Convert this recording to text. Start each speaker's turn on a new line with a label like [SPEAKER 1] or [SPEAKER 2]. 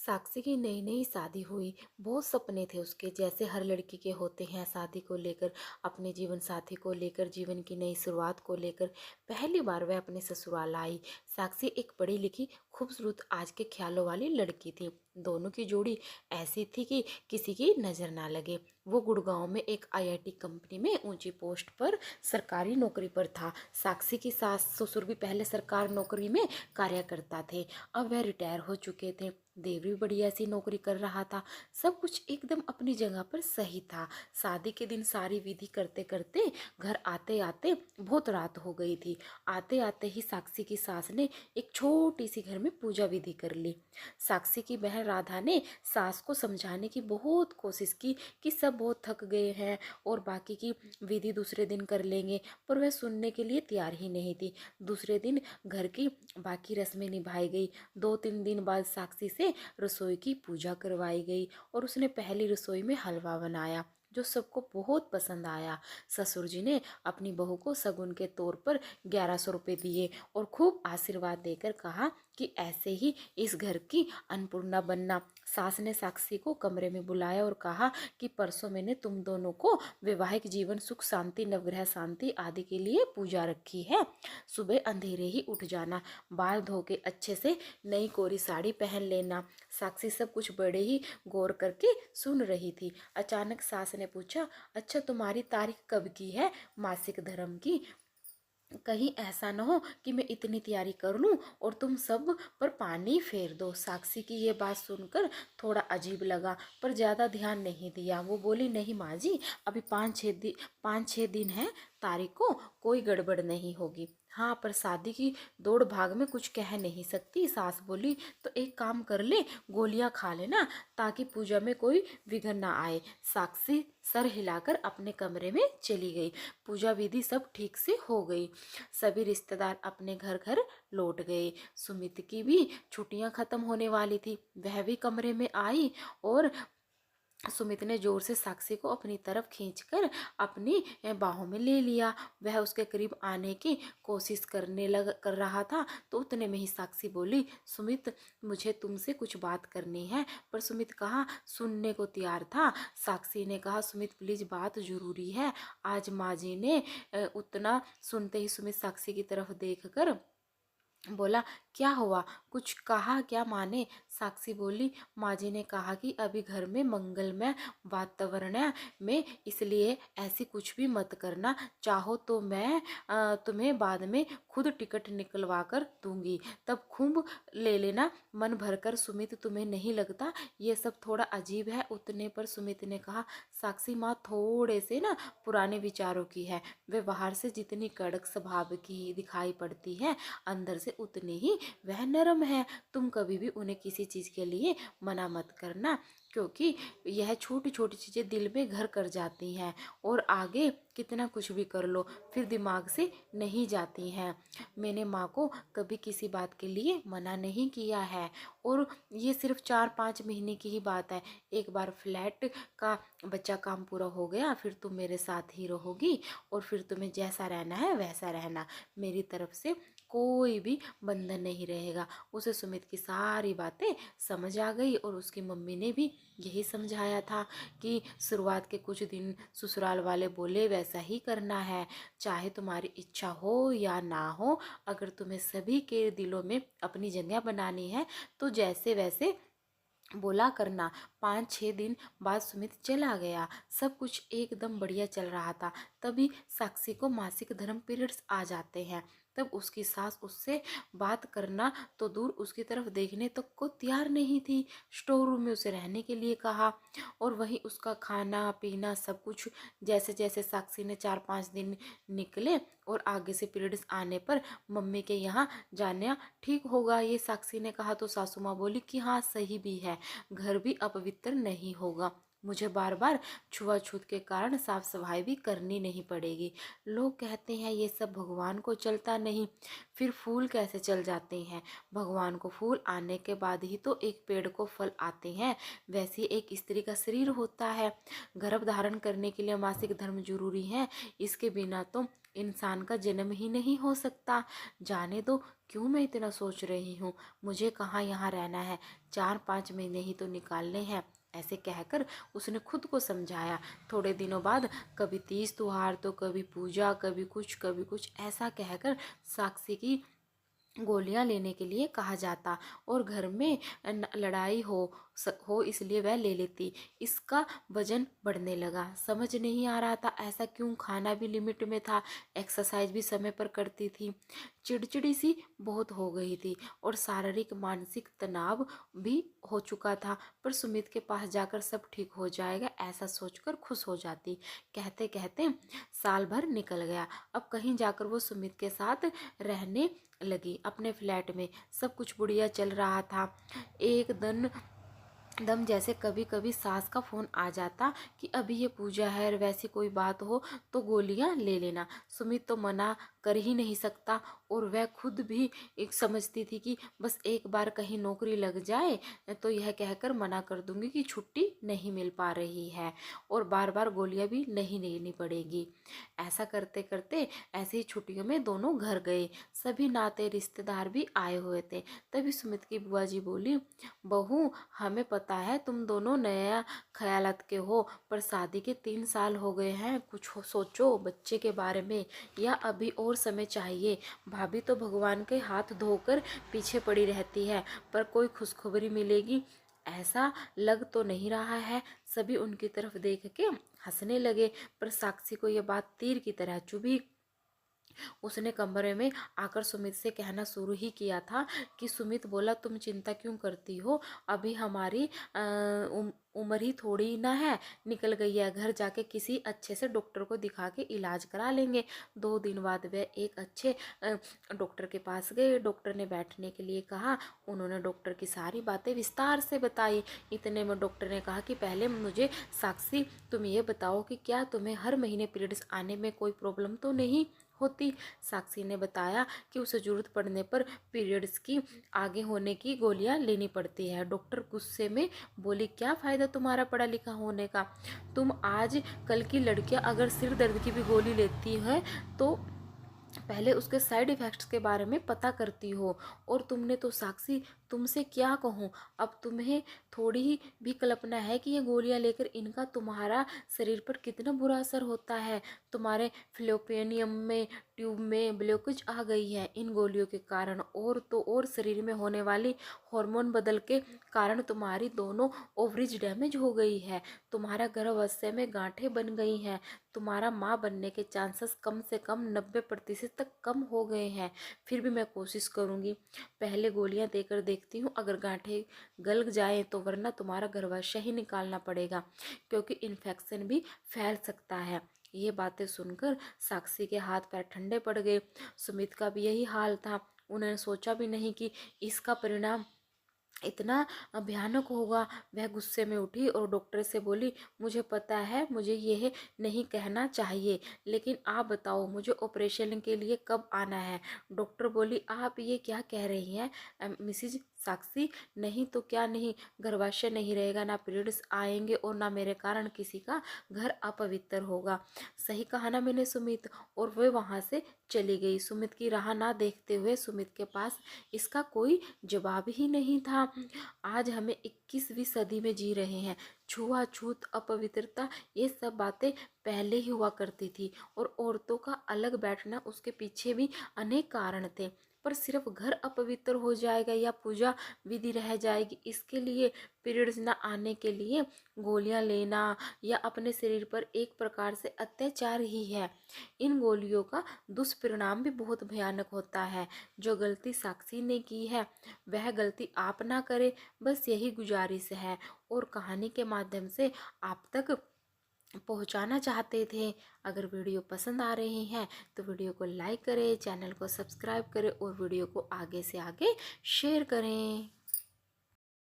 [SPEAKER 1] साक्षी की नई नई शादी हुई। बहुत सपने थे उसके, जैसे हर लड़की के होते हैं, शादी को लेकर, अपने जीवन साथी को लेकर, जीवन की नई शुरुआत को लेकर। पहली बार वह अपने ससुराल आई। साक्षी एक पढ़ी लिखी, खूबसूरत, आज के ख्यालों वाली लड़की थी। दोनों की जोड़ी ऐसी थी कि किसी की नज़र ना लगे। वो गुड़गांव में एक आईआईटी कंपनी में ऊंची पोस्ट पर सरकारी नौकरी पर था। साक्षी की सास ससुर भी पहले सरकारी नौकरी में कार्य करता थे। अब वह रिटायर हो चुके थे। देव भी बढ़िया सी नौकरी कर रहा था। सब कुछ एकदम अपनी जगह पर सही था। शादी के दिन सारी विधि करते करते घर आते आते बहुत रात हो गई थी। आते आते ही साक्षी की सास ने एक छोटी सी घर में पूजा विधि कर ली। साक्षी की बहन राधा ने सास को समझाने की बहुत कोशिश की कि सब बहुत थक गए हैं और बाकी की विधि दूसरे दिन कर लेंगे, पर वह सुनने के लिए तैयार ही नहीं थी। दूसरे दिन घर की बाकी रस्में निभाई गई। 2-3 दिन बाद साक्षी से रसोई की पूजा करवाई गई और उसने पहली रसोई में हलवा बनाया जो सबको बहुत पसंद आया। ससुर जी ने अपनी बहू को शगुन के तौर पर 1100 रुपये दिए और खूब आशीर्वाद देकर कहा कि ऐसे ही इस घर की अन्नपूर्णा बनना। सास ने साक्षी को कमरे में बुलाया और कहा कि परसों मैंने तुम दोनों को वैवाहिक जीवन, सुख शांति, नवग्रह शांति आदि के लिए पूजा रखी है। सुबह अंधेरे ही उठ जाना, बाल धो के अच्छे से नई कोरी साड़ी पहन लेना। साक्षी सब कुछ बड़े ही गौर करके सुन रही थी। अचानक सास ने पूछा, अच्छा तुम्हारी तारीख कब की है मासिक धर्म की? कहीं ऐसा न हो कि मैं इतनी तैयारी कर लूं और तुम सब पर पानी फेर दो। साक्षी की ये बात सुनकर थोड़ा अजीब लगा, पर ज़्यादा ध्यान नहीं दिया। वो बोली, नहीं माँ जी, अभी 5-6 दिन है, तारीख को कोई गड़बड़ नहीं होगी। हाँ, पर शादी की दौड़ भाग में कुछ कह नहीं सकती। सास बोली, तो एक काम कर ले, गोलियां खा लेना ताकि पूजा में कोई विघ्न ना आए। साक्षी सर हिलाकर अपने कमरे में चली गई। पूजा विधि सब ठीक से हो गई। सभी रिश्तेदार अपने घर घर लौट गए। सुमित की भी छुट्टियां खत्म होने वाली थी। वह भी कमरे में आई और सुमित ने जोर से साक्षी को अपनी तरफ खींचकर अपनी बाहों में ले लिया। वह उसके करीब आने की कोशिश कर रहा था तो उतने में ही साक्षी बोली, सुमित, मुझे तुमसे कुछ बात करनी है। पर सुमित कहा सुनने को तैयार था। साक्षी ने कहा, सुमित प्लीज, बात जरूरी है। आज माँ जी ने उतना सुनते ही सुमित साक्षी की तरफ देखकर बोला, क्या हुआ, कुछ कहा क्या माँ ने? साक्षी बोली, माँ जी ने कहा कि अभी घर में मंगलमय वातावरण है, में इसलिए ऐसी कुछ भी मत करना। चाहो तो मैं तुम्हें बाद में खुद टिकट निकलवा कर दूंगी, तब खूब ले लेना मन भरकर। सुमित, तुम्हें नहीं लगता ये सब थोड़ा अजीब है? उतने पर सुमित ने कहा, साक्षी माँ थोड़े से ना पुराने विचारों की है। वे बाहर से जितनी कड़क स्वभाव की दिखाई पड़ती है, अंदर से उतनी ही वह नरम है। तुम कभी भी उन्हें किसी चीज़ के लिए मना मत करना, क्योंकि यह छोटी छोटी चीज़ें दिल में घर कर जाती हैं और आगे कितना कुछ भी कर लो फिर दिमाग से नहीं जाती हैं। मैंने माँ को कभी किसी बात के लिए मना नहीं किया है और ये सिर्फ 4-5 महीने की ही बात है। एक बार फ्लैट का बच्चा काम पूरा हो गया फिर तुम मेरे साथ ही रहोगी और फिर तुम्हें जैसा रहना है वैसा रहना। मेरी तरफ से कोई भी बंधन नहीं रहेगा। उसे सुमित की सारी बातें समझ आ गई और उसकी मम्मी ने भी यही समझाया था कि शुरुआत के कुछ दिन ससुराल वाले बोले वैसा ही करना है, चाहे तुम्हारी इच्छा हो या ना हो। अगर तुम्हें सभी के दिलों में अपनी जगह बनानी है तो जैसे वैसे बोला करना। 5-6 दिन बाद सुमित चला गया। सब कुछ एकदम बढ़िया चल रहा था। तभी साक्षी को मासिक धर्म पीरियड्स आ जाते हैं। तब उसकी सास उससे बात करना तो दूर, उसकी तरफ देखने तक को तैयार नहीं थी। स्टोर रूम में उसे रहने के लिए कहा और वहीं उसका खाना पीना सब कुछ। जैसे जैसे साक्षी ने 4-5 दिन निकले और आगे से पीरियड्स आने पर मम्मी के यहाँ जाना ठीक होगा, ये साक्षी ने कहा तो सासू माँ बोली कि हाँ सही भी है, घर भी अपवित्र नहीं होगा, मुझे बार बार छुआछूत के कारण साफ सफाई भी करनी नहीं पड़ेगी। लोग कहते हैं ये सब भगवान को चलता नहीं, फिर फूल कैसे चल जाते हैं? भगवान को फूल आने के बाद ही तो एक पेड़ को फल आते हैं। वैसे एक स्त्री का शरीर होता है, गर्भ धारण करने के लिए मासिक धर्म जरूरी है, इसके बिना तो इंसान का जन्म ही नहीं हो सकता। जाने दो, क्यों मैं इतना सोच रही हूँ, मुझे कहाँ यहाँ रहना है, 4-5 महीने ही तो निकालने हैं। ऐसे कहकर उसने खुद को समझाया। थोड़े दिनों बाद कभी तीज त्योहार तो कभी पूजा, कभी कुछ ऐसा कहकर साक्षी की गोलियां लेने के लिए कहा जाता और घर में लड़ाई हो इसलिए वह ले लेती। इसका वजन बढ़ने लगा। समझ नहीं आ रहा था ऐसा क्यों। खाना भी लिमिट में था, एक्सरसाइज भी समय पर करती थी। चिड़चिड़ी सी बहुत हो गई थी और शारीरिक मानसिक तनाव भी हो चुका था। पर सुमित के पास जाकर सब ठीक हो जाएगा ऐसा सोचकर खुश हो जाती। कहते कहते साल भर निकल गया। अब कहीं जाकर वो सुमित के साथ रहने लगी। अपने फ्लैट में सब कुछ बढ़िया चल रहा था। एक दिन दम जैसे कभी कभी सास का फोन आ जाता कि अभी ये पूजा है और वैसी कोई बात हो तो गोलियां ले लेना। सुमित तो मना कर ही नहीं सकता और वह खुद भी एक समझती थी कि बस एक बार कहीं नौकरी लग जाए तो यह कहकर मना कर दूंगी कि छुट्टी नहीं मिल पा रही है और बार बार गोलियां भी नहीं लेनी पड़ेगी। ऐसा करते करते ऐसे ही छुट्टियों में दोनों घर गए। सभी नाते रिश्तेदार भी आए हुए थे। तभी सुमित की बुआ जी बोली, बहू हमें पता है तुम दोनों नया ख्यालात के हो, पर शादी के 3 साल हो गए हैं, कुछ सोचो बच्चे के बारे में, या अभी और समय चाहिए। भाभी तो भगवान के हाथ धोकर पीछे पड़ी रहती है, पर कोई खुशखबरी मिलेगी ऐसा लग तो नहीं रहा है। सभी उनकी तरफ देख के हंसने लगे, पर साक्षी को यह बात तीर की तरह चुभी। उसने कमरे में आकर सुमित से कहना शुरू ही किया था कि सुमित बोला, तुम चिंता क्यों करती हो, अभी हमारी उम्र ही थोड़ी ना है, निकल गई है। घर जाके किसी अच्छे से डॉक्टर को दिखा के इलाज करा लेंगे। 2 दिन बाद वे एक अच्छे डॉक्टर के पास गए। डॉक्टर ने बैठने के लिए कहा। उन्होंने डॉक्टर की सारी बातें विस्तार से बताई। इतने में डॉक्टर ने कहा कि पहले मुझे साक्षी तुम ये बताओ कि क्या तुम्हें हर महीने पीरियड्स आने में कोई प्रॉब्लम तो नहीं होती। साक्षी ने बताया कि उसे जरूरत पड़ने पर पीरियड्स की आगे होने की गोलियां लेनी पड़ती है। डॉक्टर गुस्से में बोली, क्या फायदा तुम्हारा पढ़ा लिखा होने का, तुम आज कल की लड़कियां अगर सिर दर्द की भी गोली लेती हैं तो पहले उसके साइड इफेक्ट्स के बारे में पता करती हो। और तुमने तो साक्षी, तुमसे क्या कहूँ, अब तुम्हें थोड़ी ही भी कल्पना है कि ये गोलियां लेकर इनका तुम्हारा शरीर पर कितना बुरा असर होता है। तुम्हारे फ्लोपियनियम में ट्यूब में ब्लॉकेज आ गई है इन गोलियों के कारण, और तो और शरीर में होने वाली हार्मोन बदल के कारण तुम्हारी दोनों ओवरीज डैमेज हो गई है। तुम्हारा गर्भाशय में गांठें बन गई हैं। तुम्हारा माँ बनने के चांसेस कम से कम 90% तक कम हो गए हैं। फिर भी मैं कोशिश करूँगी, पहले गोलियां देकर देखती हूँ, अगर गांठें गल जाए तो, वरना तुम्हारा गर्भाशय ही निकालना पड़ेगा क्योंकि इन्फेक्शन भी फैल सकता है। ये बातें सुनकर साक्षी के हाथ पैर ठंडे पड़ गए। सुमित का भी यही हाल था। उन्होंने सोचा भी नहीं कि इसका परिणाम इतना भयानक होगा। वह गुस्से में उठी और डॉक्टर से बोली, मुझे पता है मुझे यह नहीं कहना चाहिए, लेकिन आप बताओ मुझे ऑपरेशन के लिए कब आना है। डॉक्टर बोली, आप ये क्या कह रही हैं मिसिज साक्षी, नहीं तो क्या नहीं, गर्भाशय नहीं रहेगा, ना पीरियड्स आएंगे और ना मेरे कारण किसी का घर अपवित्र होगा। सही कहा ना मैंने सुमित। और वह वहाँ से चली गई। सुमित की राह ना देखते हुए सुमित के पास इसका कोई जवाब ही नहीं था। आज हमें 21वीं सदी में जी रहे हैं। छुआछूत, अपवित्रता, ये सब बातें पहले ही हुआ करती थी और औरतों का अलग बैठना उसके पीछे भी अनेक कारण थे। पर सिर्फ घर अपवित्र हो जाएगा या पूजा विधि रह जाएगी इसके लिए पीरियड्स न आने के लिए गोलियां लेना या अपने शरीर पर एक प्रकार से अत्याचार ही है। इन गोलियों का दुष्परिणाम भी बहुत भयानक होता है। जो गलती साक्षी ने की है वह गलती आप ना करें, बस यही गुजारिश है और कहानी के माध्यम से आप तक पहुंचाना चाहते थे। अगर वीडियो पसंद आ रही हैं तो वीडियो को लाइक करें, चैनल को सब्सक्राइब करें और वीडियो को आगे से आगे शेयर करें।